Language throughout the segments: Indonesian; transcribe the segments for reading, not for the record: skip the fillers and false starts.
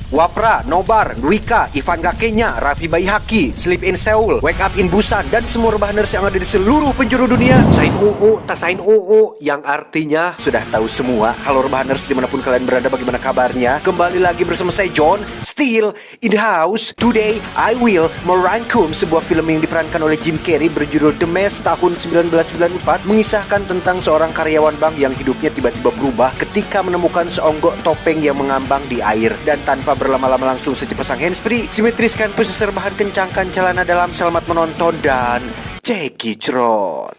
Wapra, Nobar, Dwika, Ivan Gakenya, Raffi Baihaki, Sleep in Seoul, Wake Up in Busan, dan semua rebahaners yang ada di seluruh penjuru dunia. Sain UU, tasain UU, yang artinya sudah tahu semua. Halo rebahaners dimanapun kalian berada, bagaimana kabarnya? Kembali lagi bersama saya John, still in the house. Today I will merangkum sebuah film yang diperankan oleh Jim Carrey berjudul The Mess tahun 1994, mengisahkan tentang seorang karyawan bank yang hidupnya tiba-tiba berubah ketika menemukan seonggok topeng yang mengambang di air. Dan tanpa berlama-lama langsung saja pasang handsfree, simetriskan posisi rebahan, kencangkan celana dalam, selamat menonton dan cekicrot.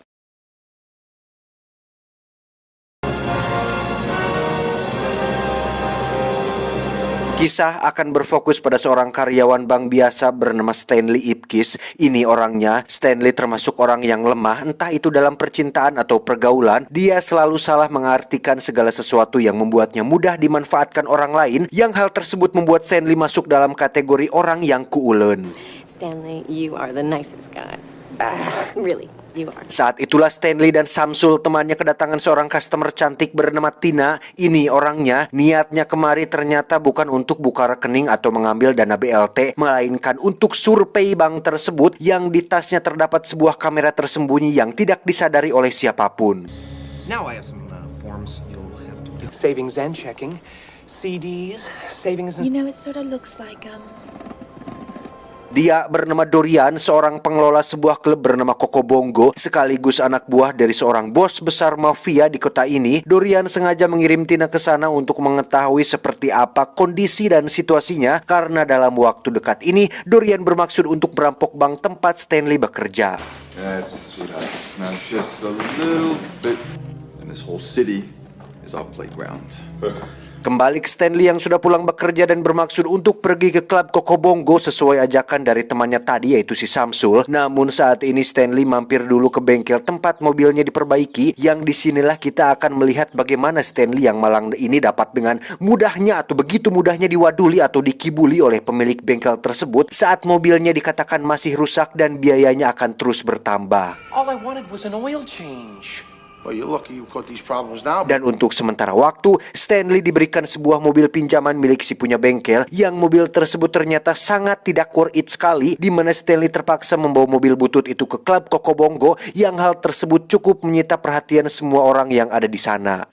Kisah akan berfokus pada seorang karyawan bank biasa bernama Stanley Ipkiss. Ini orangnya. Stanley termasuk orang yang lemah, entah itu dalam percintaan atau pergaulan. Dia selalu salah mengartikan segala sesuatu yang membuatnya mudah dimanfaatkan orang lain, yang hal tersebut membuat Stanley masuk dalam kategori orang yang kuulen. Stanley, you are the nicest guy. Really, you are. Saat itulah Stanley dan Samsul temannya kedatangan seorang customer cantik bernama Tina. Ini orangnya. Niatnya kemari ternyata bukan untuk buka rekening atau mengambil dana BLT, melainkan untuk survei bank tersebut yang di tasnya terdapat sebuah kamera tersembunyi yang tidak disadari oleh siapapun. Now I have some forms you'll have to fix. Savings and checking, CDs, savings and... You know, it sort of looks like, Dia bernama Dorian, seorang pengelola sebuah klub bernama Coco Bongo, sekaligus anak buah dari seorang bos besar mafia di kota ini. Dorian sengaja mengirim Tina ke sana untuk mengetahui seperti apa kondisi dan situasinya, karena dalam waktu dekat ini Dorian bermaksud untuk merampok bank tempat Stanley bekerja. That's it, sweetheart. Now just a little bit, and this whole city is our playground. Kembali ke Stanley yang sudah pulang bekerja dan bermaksud untuk pergi ke klub Coco Bongo sesuai ajakan dari temannya tadi, yaitu si Samsul. Namun saat ini Stanley mampir dulu ke bengkel tempat mobilnya diperbaiki, yang disinilah kita akan melihat bagaimana Stanley yang malang ini dapat dengan mudahnya atau begitu mudahnya diwaduli atau dikibuli oleh pemilik bengkel tersebut saat mobilnya dikatakan masih rusak dan biayanya akan terus bertambah. All I wanted was an oil change. Well, you're lucky you caught these problems now. Dan untuk sementara waktu, Stanley diberikan sebuah mobil pinjaman milik si punya bengkel, yang mobil tersebut ternyata sangat tidak worth it sekali, di mana Stanley terpaksa membawa mobil butut itu ke klub Coco Bongo, yang hal tersebut cukup menyita perhatian semua orang yang ada di sana.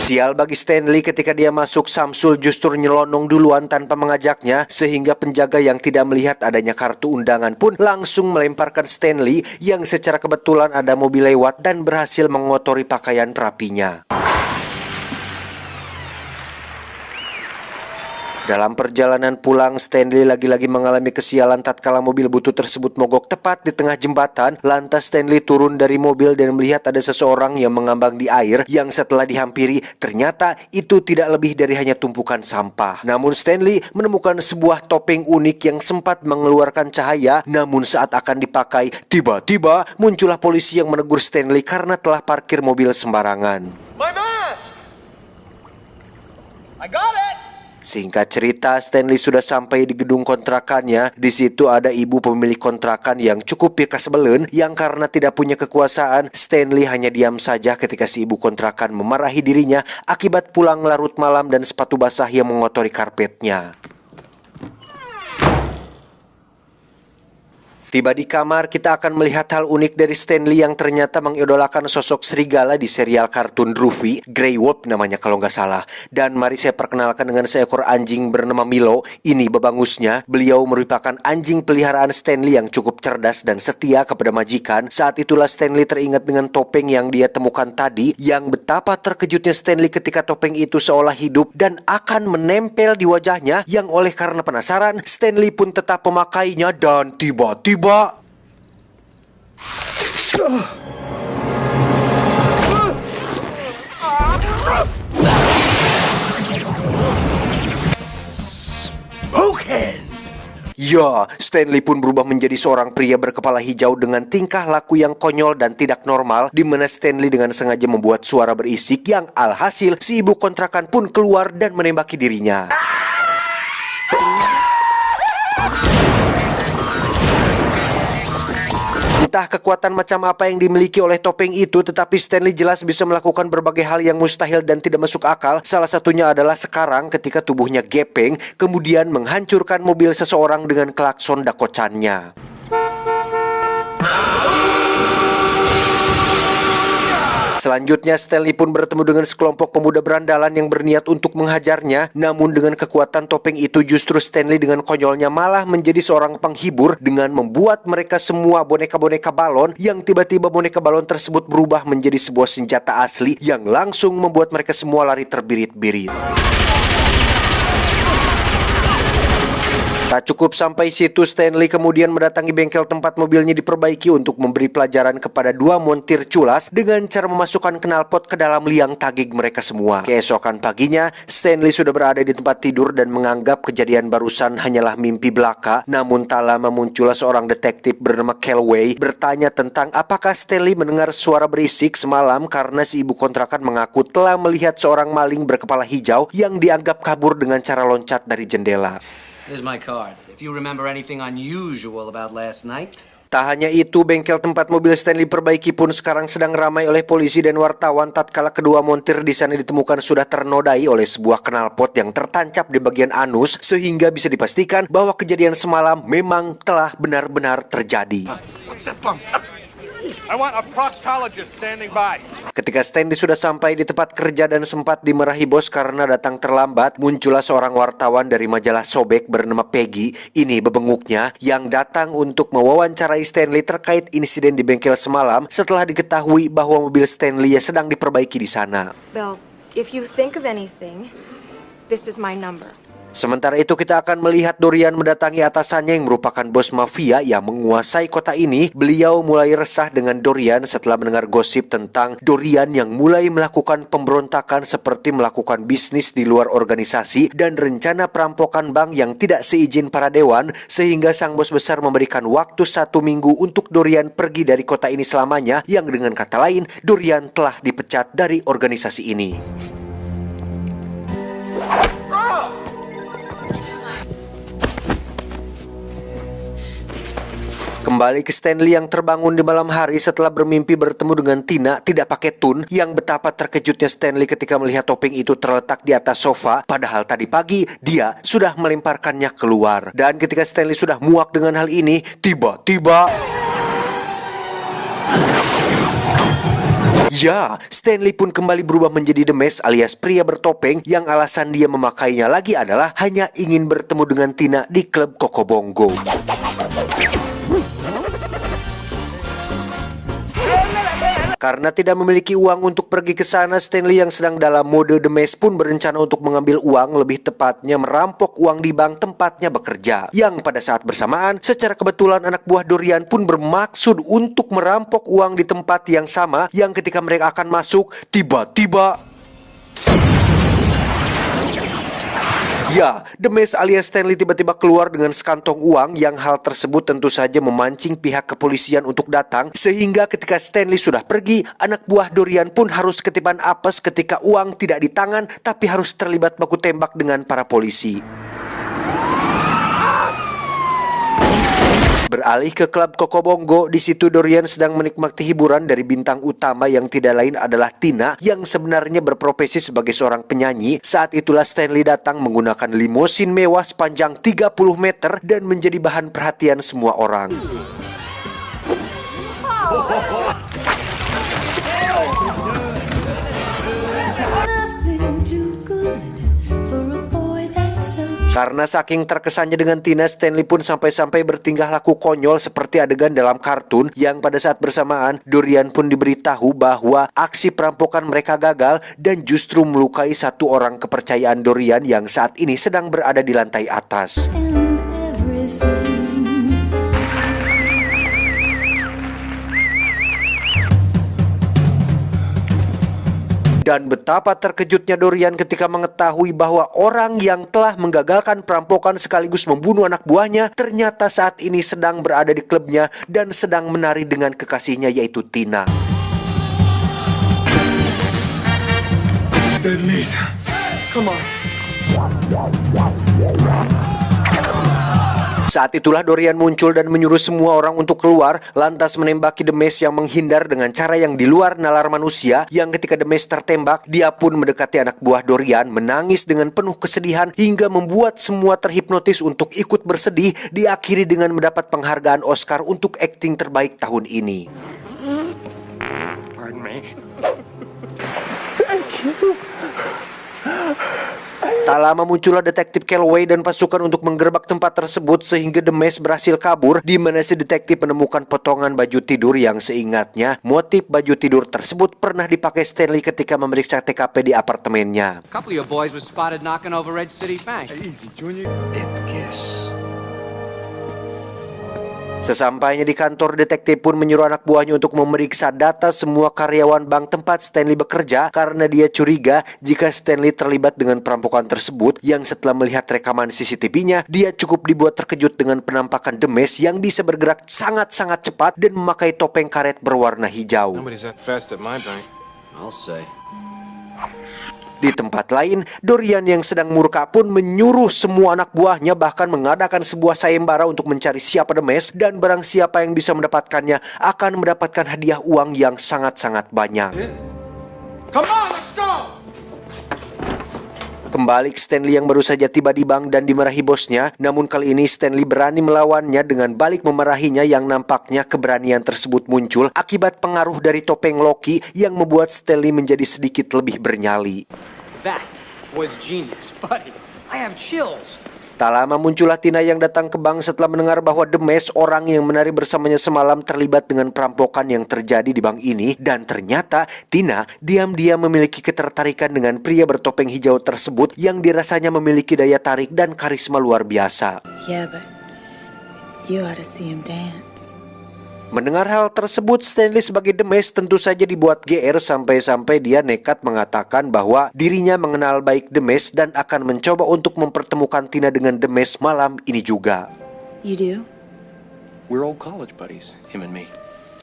Sial bagi Stanley, ketika dia masuk, Samsul justru nyelonong duluan tanpa mengajaknya, sehingga penjaga yang tidak melihat adanya kartu undangan pun langsung melemparkan Stanley, yang secara kebetulan ada mobil lewat dan berhasil mengotori pakaian rapinya. Dalam perjalanan pulang, Stanley lagi-lagi mengalami kesialan tatkala mobil butut tersebut mogok tepat di tengah jembatan. Lantas Stanley turun dari mobil dan melihat ada seseorang yang mengambang di air, yang setelah dihampiri ternyata itu tidak lebih dari hanya tumpukan sampah. Namun Stanley menemukan sebuah topeng unik yang sempat mengeluarkan cahaya. Namun saat akan dipakai, tiba-tiba muncullah polisi yang menegur Stanley karena telah parkir mobil sembarangan. My mask! I got it! Singkat cerita, Stanley sudah sampai di gedung kontrakannya. Di situ ada ibu pemilik kontrakan yang cukup pikas belen, yang karena tidak punya kekuasaan, Stanley hanya diam saja ketika si ibu kontrakan memarahi dirinya akibat pulang larut malam dan sepatu basah yang mengotori karpetnya. Tiba di kamar, kita akan melihat hal unik dari Stanley yang ternyata mengidolakan sosok serigala di serial kartun Ruffy, Grey Wolf namanya kalau nggak salah. Dan mari saya perkenalkan dengan seekor anjing bernama Milo. Ini babangusnya. Beliau merupakan anjing peliharaan Stanley yang cukup cerdas dan setia kepada majikan. Saat itulah Stanley teringat dengan topeng yang dia temukan tadi, yang betapa terkejutnya Stanley ketika topeng itu seolah hidup dan akan menempel di wajahnya, yang oleh karena penasaran, Stanley pun tetap memakainya dan tiba-tiba ya, Stanley pun berubah menjadi seorang pria berkepala hijau dengan tingkah laku yang konyol dan tidak normal, di mana Stanley dengan sengaja membuat suara berisik yang alhasil si ibu kontrakan pun keluar dan menembaki dirinya. Entah kekuatan macam apa yang dimiliki oleh topeng itu, tetapi Stanley jelas bisa melakukan berbagai hal yang mustahil dan tidak masuk akal. Salah satunya adalah sekarang ketika tubuhnya gepeng, kemudian menghancurkan mobil seseorang dengan klakson dakocannya. Selanjutnya, Stanley pun bertemu dengan sekelompok pemuda berandalan yang berniat untuk menghajarnya. Namun dengan kekuatan topeng itu, justru Stanley dengan konyolnya malah menjadi seorang penghibur dengan membuat mereka semua boneka-boneka balon, yang tiba-tiba boneka balon tersebut berubah menjadi sebuah senjata asli yang langsung membuat mereka semua lari terbirit-birit. Tak cukup sampai situ, Stanley kemudian mendatangi bengkel tempat mobilnya diperbaiki untuk memberi pelajaran kepada dua montir culas dengan cara memasukkan knalpot ke dalam liang tagih mereka semua. Keesokan paginya, Stanley sudah berada di tempat tidur dan menganggap kejadian barusan hanyalah mimpi belaka. Namun tak lama muncullah seorang detektif bernama Calloway bertanya tentang apakah Stanley mendengar suara berisik semalam karena si ibu kontrakan mengaku telah melihat seorang maling berkepala hijau yang dianggap kabur dengan cara loncat dari jendela. Here's my card. If you remember anything unusual about last night. Tak hanya itu, bengkel tempat mobil Stanley perbaiki pun sekarang sedang ramai oleh polisi dan wartawan tatkala kedua montir di sana ditemukan sudah ternodai oleh sebuah knalpot yang tertancap di bagian anus, sehingga bisa dipastikan bahwa kejadian semalam memang telah benar-benar terjadi. I want a proctologist standing by. Ketika Stanley sudah sampai di tempat kerja dan sempat dimarahi bos karena datang terlambat, muncullah seorang wartawan dari majalah Sobek bernama Peggy. Ini bebenguknya yang datang untuk mewawancarai Stanley terkait insiden di bengkel semalam setelah diketahui bahwa mobil Stanley sedang diperbaiki di sana. Bill, if you think of anything, this is my number. Sementara itu kita akan melihat Dorian mendatangi atasannya yang merupakan bos mafia yang menguasai kota ini. Beliau mulai resah dengan Dorian setelah mendengar gosip tentang Dorian yang mulai melakukan pemberontakan seperti melakukan bisnis di luar organisasi dan rencana perampokan bank yang tidak seizin para dewan, sehingga sang bos besar memberikan waktu 1 minggu untuk Dorian pergi dari kota ini selamanya, yang dengan kata lain Dorian telah dipecat dari organisasi ini. Kembali ke Stanley yang terbangun di malam hari setelah bermimpi bertemu dengan Tina tidak pakai tun. Yang betapa terkejutnya Stanley ketika melihat topeng itu terletak di atas sofa, padahal tadi pagi dia sudah melemparkannya keluar. Dan ketika Stanley sudah muak dengan hal ini, tiba-tiba ya, Stanley pun kembali berubah menjadi The Mask alias pria bertopeng yang alasan dia memakainya lagi adalah hanya ingin bertemu dengan Tina di klub Koko Bongo. Karena tidak memiliki uang untuk pergi ke sana, Stanley yang sedang dalam mode The Mask pun berencana untuk mengambil uang, lebih tepatnya merampok uang di bank tempatnya bekerja. Yang pada saat bersamaan, secara kebetulan anak buah Dorian pun bermaksud untuk merampok uang di tempat yang sama, yang ketika mereka akan masuk, tiba-tiba ya, The Mask alias Stanley tiba-tiba keluar dengan sekantong uang, yang hal tersebut tentu saja memancing pihak kepolisian untuk datang, sehingga ketika Stanley sudah pergi, anak buah Dorian pun harus ketiban apes ketika uang tidak di tangan tapi harus terlibat baku tembak dengan para polisi. Beralih ke klub Koko Bongo, di situ Dorian sedang menikmati hiburan dari bintang utama yang tidak lain adalah Tina yang sebenarnya berprofesi sebagai seorang penyanyi. Saat itulah Stanley datang menggunakan limosin mewah sepanjang 30 meter dan menjadi bahan perhatian semua orang. Karena saking terkesannya dengan Tina, Stanley pun sampai-sampai bertingkah laku konyol seperti adegan dalam kartun, yang pada saat bersamaan Dorian pun diberitahu bahwa aksi perampokan mereka gagal dan justru melukai satu orang kepercayaan Dorian yang saat ini sedang berada di lantai atas. Dan betapa terkejutnya Dorian ketika mengetahui bahwa orang yang telah menggagalkan perampokan sekaligus membunuh anak buahnya ternyata saat ini sedang berada di klubnya dan sedang menari dengan kekasihnya, yaitu Tina. Dead meat. Come on. Saat itulah Dorian muncul dan menyuruh semua orang untuk keluar, lantas menembaki The Mask yang menghindar dengan cara yang di luar nalar manusia, yang ketika The Mask tertembak, dia pun mendekati anak buah Dorian, menangis dengan penuh kesedihan hingga membuat semua terhipnotis untuk ikut bersedih, diakhiri dengan mendapat penghargaan Oscar untuk akting terbaik tahun ini. Pardon me. Tak lama muncullah detektif Calloway dan pasukan untuk menggerebek tempat tersebut sehingga The Mask berhasil kabur, di mana si detektif menemukan potongan baju tidur yang seingatnya motif baju tidur tersebut pernah dipakai Stanley ketika memeriksa TKP di apartemennya. A couple of your boys was spotted knocking over Red City Bank. Sesampainya di kantor, detektif pun menyuruh anak buahnya untuk memeriksa data semua karyawan bank tempat Stanley bekerja karena dia curiga jika Stanley terlibat dengan perampokan tersebut, yang setelah melihat rekaman CCTV-nya, dia cukup dibuat terkejut dengan penampakan The Mask yang bisa bergerak sangat-sangat cepat dan memakai topeng karet berwarna hijau. Nobody's that fast at my bank. I'll say. Di tempat lain, Dorian yang sedang murka pun menyuruh semua anak buahnya bahkan mengadakan sebuah sayembara untuk mencari siapa The Mask, dan barang siapa yang bisa mendapatkannya akan mendapatkan hadiah uang yang sangat-sangat banyak. Come on, let's go! Kembali ke Stanley yang baru saja tiba di bank dan dimarahi bosnya, namun kali ini Stanley berani melawannya dengan balik memarahinya, yang nampaknya keberanian tersebut muncul akibat pengaruh dari topeng Loki yang membuat Stanley menjadi sedikit lebih bernyali. That was genius, buddy. I have chills. Tak lama muncullah Tina yang datang ke bank setelah mendengar bahwa The Mask, orang yang menari bersamanya semalam, terlibat dengan perampokan yang terjadi di bank ini. Dan ternyata Tina diam-diam memiliki ketertarikan dengan pria bertopeng hijau tersebut yang dirasanya memiliki daya tarik dan karisma luar biasa. Yeah, but you ought to see him dance. Mendengar hal tersebut, Stanley sebagai The Mask tentu saja dibuat GR sampai-sampai dia nekat mengatakan bahwa dirinya mengenal baik The Mask dan akan mencoba untuk mempertemukan Tina dengan The Mask malam ini juga. You do? We're old college buddies, him and me.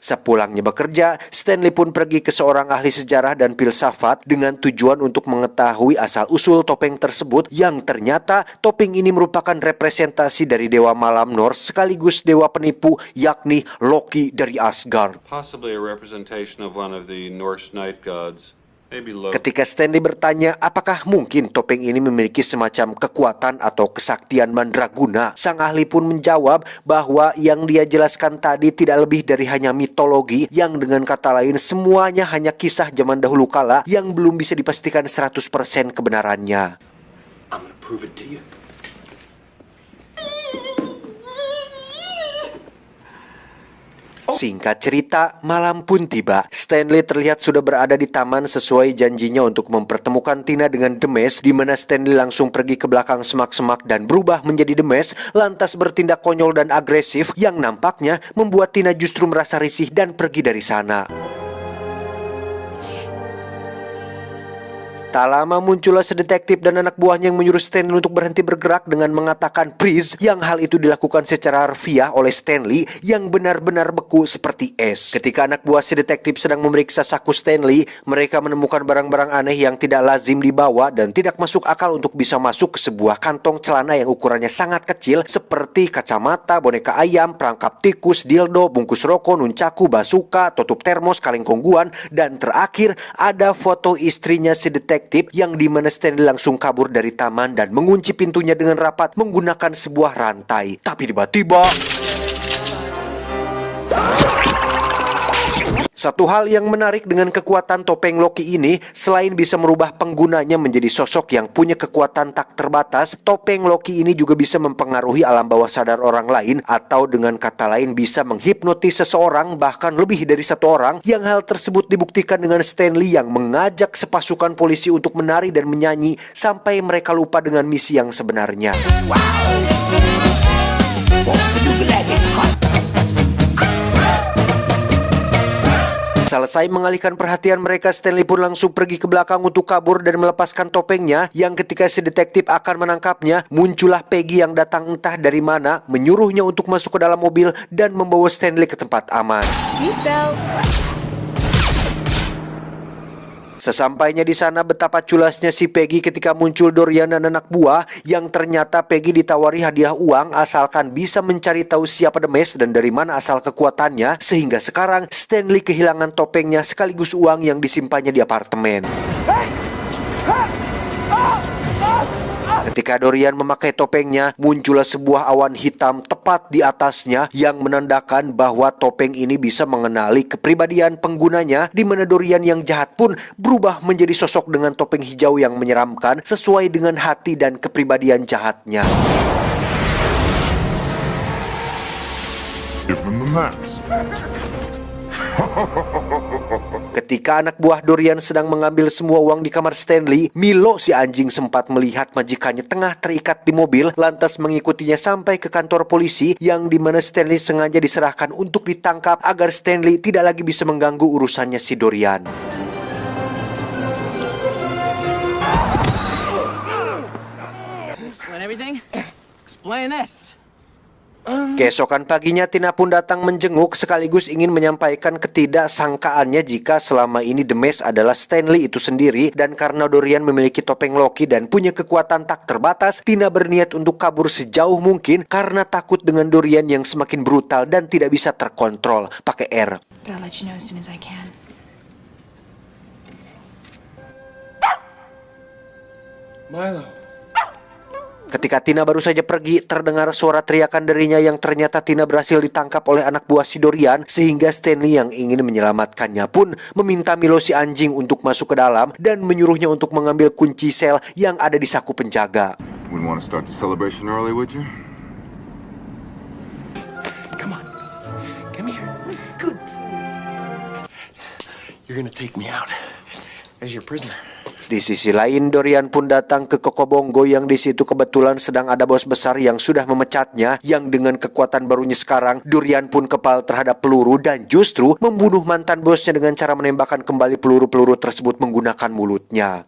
Sepulangnya bekerja, Stanley pun pergi ke seorang ahli sejarah dan filsafat dengan tujuan untuk mengetahui asal-usul topeng tersebut, yang ternyata topeng ini merupakan representasi dari dewa malam Norse sekaligus dewa penipu, yakni Loki dari Asgard. Possibly a representation of one of the Norse night gods. Ketika Stanley bertanya apakah mungkin topeng ini memiliki semacam kekuatan atau kesaktian mandraguna, sang ahli pun menjawab bahwa yang dia jelaskan tadi tidak lebih dari hanya mitologi, yang dengan kata lain semuanya hanya kisah zaman dahulu kala yang belum bisa dipastikan 100% kebenarannya. I'm gonna prove it to you. Singkat cerita, malam pun tiba. Stanley terlihat sudah berada di taman sesuai janjinya untuk mempertemukan Tina dengan The Mask, di mana Stanley langsung pergi ke belakang semak-semak dan berubah menjadi The Mask, lantas bertindak konyol dan agresif yang nampaknya membuat Tina justru merasa risih dan pergi dari sana. Tak lama muncullah sedetektif dan anak buahnya yang menyuruh Stanley untuk berhenti bergerak dengan mengatakan freeze, yang hal itu dilakukan secara harfiah oleh Stanley yang benar-benar beku seperti es. Ketika anak buah si detektif sedang memeriksa saku Stanley, mereka menemukan barang-barang aneh yang tidak lazim dibawa dan tidak masuk akal untuk bisa masuk ke sebuah kantong celana yang ukurannya sangat kecil, seperti kacamata, boneka ayam, perangkap tikus, dildo, bungkus rokok, nuncaku, basuka, tutup termos, kaleng kongguan, dan terakhir ada foto istrinya si detektif, yang dimana Stanley langsung kabur dari taman dan mengunci pintunya dengan rapat menggunakan sebuah rantai. Tapi tiba-tiba satu hal yang menarik dengan kekuatan topeng Loki ini, selain bisa merubah penggunanya menjadi sosok yang punya kekuatan tak terbatas, topeng Loki ini juga bisa mempengaruhi alam bawah sadar orang lain, atau dengan kata lain bisa menghipnotis seseorang, bahkan lebih dari satu orang, yang hal tersebut dibuktikan dengan Stanley yang mengajak sepasukan polisi untuk menari dan menyanyi sampai mereka lupa dengan misi yang sebenarnya. Selesai mengalihkan perhatian mereka, Stanley pun langsung pergi ke belakang untuk kabur dan melepaskan topengnya, yang ketika si detektif akan menangkapnya, muncullah Peggy yang datang entah dari mana, menyuruhnya untuk masuk ke dalam mobil dan membawa Stanley ke tempat aman. Sesampainya di sana, betapa culasnya si Peggy ketika muncul Dorian dan anak buah, yang ternyata Peggy ditawari hadiah uang asalkan bisa mencari tahu siapa The Mask dan dari mana asal kekuatannya, sehingga sekarang Stanley kehilangan topengnya sekaligus uang yang disimpannya di apartemen. Ketika Dorian memakai topengnya, muncullah sebuah awan hitam tepat di atasnya yang menandakan bahwa topeng ini bisa mengenali kepribadian penggunanya, di mana Dorian yang jahat pun berubah menjadi sosok dengan topeng hijau yang menyeramkan sesuai dengan hati dan kepribadian jahatnya. Give them the mask. Ketika anak buah Dorian sedang mengambil semua uang di kamar Stanley, Milo si anjing sempat melihat majikannya tengah terikat di mobil, lantas mengikutinya sampai ke kantor polisi yang dimana Stanley sengaja diserahkan untuk ditangkap agar Stanley tidak lagi bisa mengganggu urusannya si Dorian. Explain everything? Explain this. Keesokan paginya Tina pun datang menjenguk sekaligus ingin menyampaikan ketidaksangkaannya jika selama ini The Mask adalah Stanley itu sendiri, dan karena Dorian memiliki topeng Loki dan punya kekuatan tak terbatas, Tina berniat untuk kabur sejauh mungkin karena takut dengan Dorian yang semakin brutal dan tidak bisa terkontrol. Pakai R. But I'll let you know as soon as I can. Milo. Ketika Tina baru saja pergi, terdengar suara teriakan darinya yang ternyata Tina berhasil ditangkap oleh anak buah si Dorian, sehingga Stanley yang ingin menyelamatkannya pun meminta Milo si anjing untuk masuk ke dalam dan menyuruhnya untuk mengambil kunci sel yang ada di saku penjaga. Wouldn't want to start the celebration early, would you? Come on. Come here. Good. You're gonna take me out as your prisoner. Di sisi lain, Dorian pun datang ke Kokobongo yang di situ kebetulan sedang ada bos besar yang sudah memecatnya, yang dengan kekuatan barunya sekarang, Dorian pun kepal terhadap peluru dan justru membunuh mantan bosnya dengan cara menembakkan kembali peluru-peluru tersebut menggunakan mulutnya.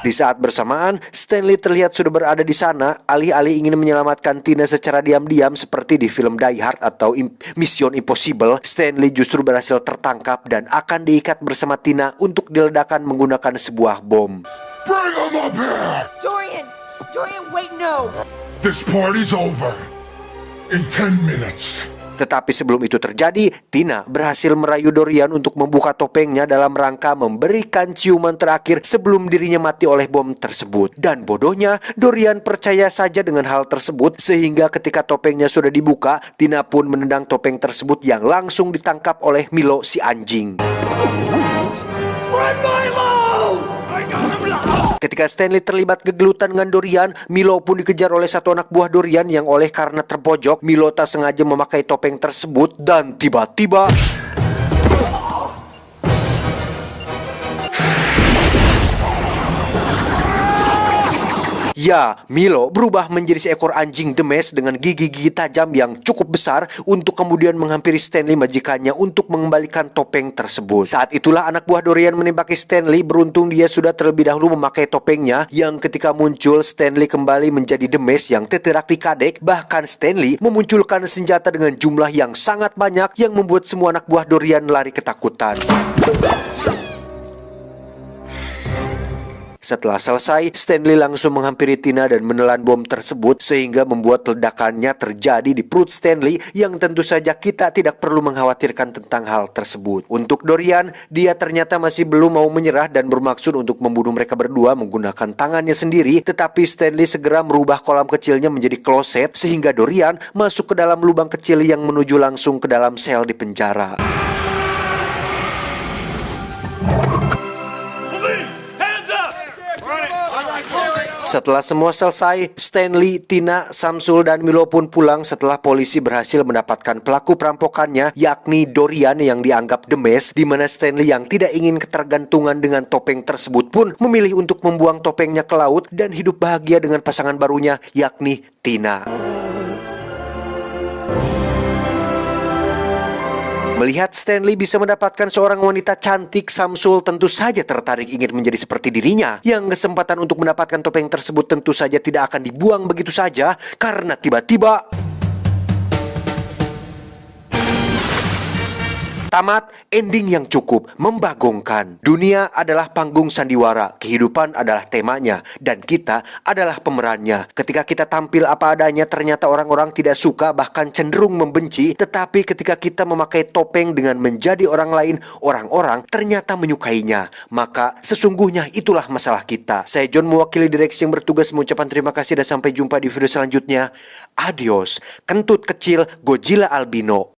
Di saat bersamaan, Stanley terlihat sudah berada di sana, alih-alih ingin menyelamatkan Tina secara diam-diam seperti di film Die Hard atau Mission Impossible. Stanley justru berhasil tertangkap dan akan diikat bersama Tina untuk diledakkan menggunakan sebuah bom. Bring him up here! Dorian! Dorian, wait, no! This party's over. In 10 minutes. Tetapi sebelum itu terjadi, Tina berhasil merayu Dorian untuk membuka topengnya dalam rangka memberikan ciuman terakhir sebelum dirinya mati oleh bom tersebut. Dan bodohnya, Dorian percaya saja dengan hal tersebut, sehingga ketika topengnya sudah dibuka, Tina pun menendang topeng tersebut yang langsung ditangkap oleh Milo si anjing. Run, Milo! Ketika Stanley terlibat kegelutan dengan Dorian, Milo pun dikejar oleh satu anak buah Dorian yang oleh karena terpojok, Milo tak sengaja memakai topeng tersebut dan tiba-tiba ya, Milo berubah menjadi seekor anjing The Mask dengan gigi-gigi tajam yang cukup besar untuk kemudian menghampiri Stanley majikannya untuk mengembalikan topeng tersebut. Saat itulah anak buah Dorian menembaki Stanley, beruntung dia sudah terlebih dahulu memakai topengnya, yang ketika muncul Stanley kembali menjadi The Mask yang teterak di kadek. Bahkan Stanley memunculkan senjata dengan jumlah yang sangat banyak yang membuat semua anak buah Dorian lari ketakutan. Setelah selesai, Stanley langsung menghampiri Tina dan menelan bom tersebut sehingga membuat ledakannya terjadi di perut Stanley, yang tentu saja kita tidak perlu mengkhawatirkan tentang hal tersebut. Untuk Dorian, dia ternyata masih belum mau menyerah dan bermaksud untuk membunuh mereka berdua menggunakan tangannya sendiri, tetapi Stanley segera merubah kolam kecilnya menjadi kloset sehingga Dorian masuk ke dalam lubang kecil yang menuju langsung ke dalam sel di penjara. Setelah semua selesai, Stanley, Tina, Samsul, dan Milo pun pulang setelah polisi berhasil mendapatkan pelaku perampokannya, yakni Dorian yang dianggap The Mask, di mana Stanley yang tidak ingin ketergantungan dengan topeng tersebut pun memilih untuk membuang topengnya ke laut dan hidup bahagia dengan pasangan barunya, yakni Tina. Melihat Stanley bisa mendapatkan seorang wanita cantik, Samsul tentu saja tertarik ingin menjadi seperti dirinya. Yang kesempatan untuk mendapatkan topeng tersebut tentu saja tidak akan dibuang begitu saja, karena tiba-tiba tamat, ending yang cukup membagongkan. Dunia adalah panggung sandiwara, kehidupan adalah temanya, dan kita adalah pemerannya. Ketika kita tampil apa adanya, ternyata orang-orang tidak suka, bahkan cenderung membenci. Tetapi ketika kita memakai topeng dengan menjadi orang lain, orang-orang ternyata menyukainya. Maka sesungguhnya itulah masalah kita. Saya John, mewakili direksi yang bertugas, mengucapkan terima kasih dan sampai jumpa di video selanjutnya. Adios, kentut kecil Godzilla albino.